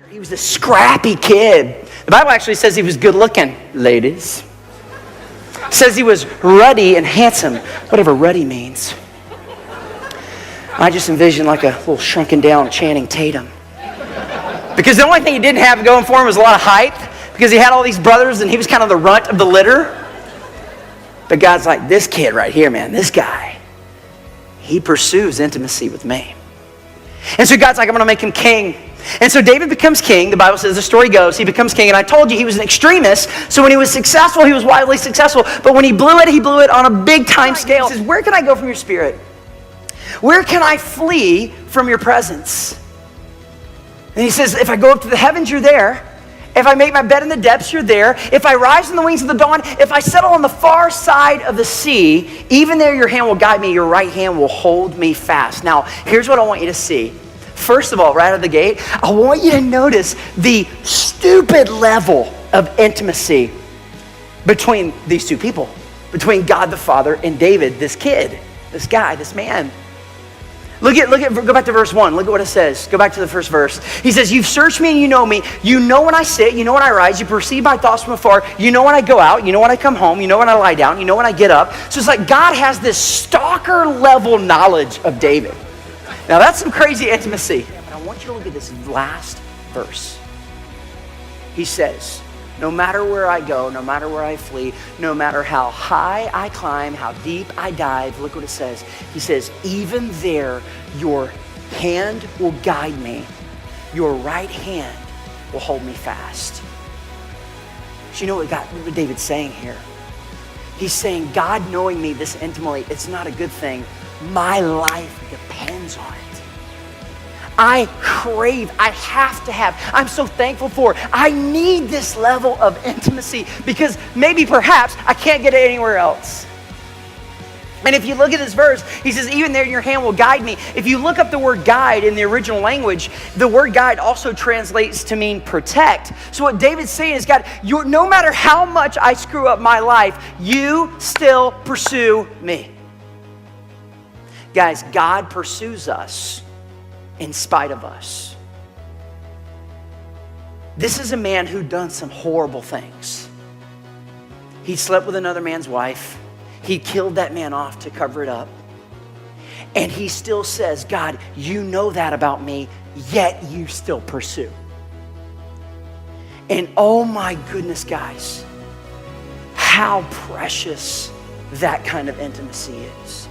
He was a scrappy kid. The Bible actually says he was good looking, ladies. It says he was ruddy and handsome, whatever ruddy means. I just envisioned like a little shrunken down Channing Tatum. Because the only thing he didn't have going for him was a lot of height, because he had all these brothers and he was kind of the runt of the litter. But God's like, this kid right here, man, this guy, he pursues intimacy with me. And so God's like, I'm going to make him king. And so David becomes king. The Bible says, the story goes, he becomes king. And I told you he was an extremist. So when he was successful, he was wildly successful. But when he blew it on a big time scale. He says, where can I go from your spirit? Where can I flee from your presence? And he says, if I go up to the heavens, you're there. If I make my bed in the depths, you're there. If I rise on the wings of the dawn, if I settle on the far side of the sea, even there your hand will guide me, your right hand will hold me fast. Now, here's what I want you to see. First of all, right out of the gate, I want you to notice the stupid level of intimacy between these two people, between God the Father and David, this kid, this guy, this man. Go back to verse 1. Look at what it says. Go back to the first verse. He says, you've searched me and you know me. You know when I sit, you know when I rise. You perceive my thoughts from afar. You know when I go out. You know when I come home. You know when I lie down. You know when I get up. So it's like God has this stalker level knowledge of David. Now that's some crazy intimacy. But I want you to look at this last verse. He says, no matter where I go, no matter where I flee, no matter how high I climb, how deep I dive, look what it says. He says, even there, your hand will guide me. Your right hand will hold me fast. So you know what David's saying here? He's saying, God knowing me this intimately, it's not a good thing. My life depends on it. I crave, I have to have, I'm so thankful for, I need this level of intimacy because maybe perhaps I can't get it anywhere else. And if you look at this verse, he says, even there your hand will guide me. If you look up the word guide in the original language, the word guide also translates to mean protect. So what David's saying is, God, no matter how much I screw up my life, you still pursue me. Guys, God pursues us in spite of us. This is a man who done some horrible things. He slept with another man's wife. He killed that man off to cover it up. And he still says, God, you know that about me, yet you still pursue. And oh my goodness, guys, how precious that kind of intimacy is.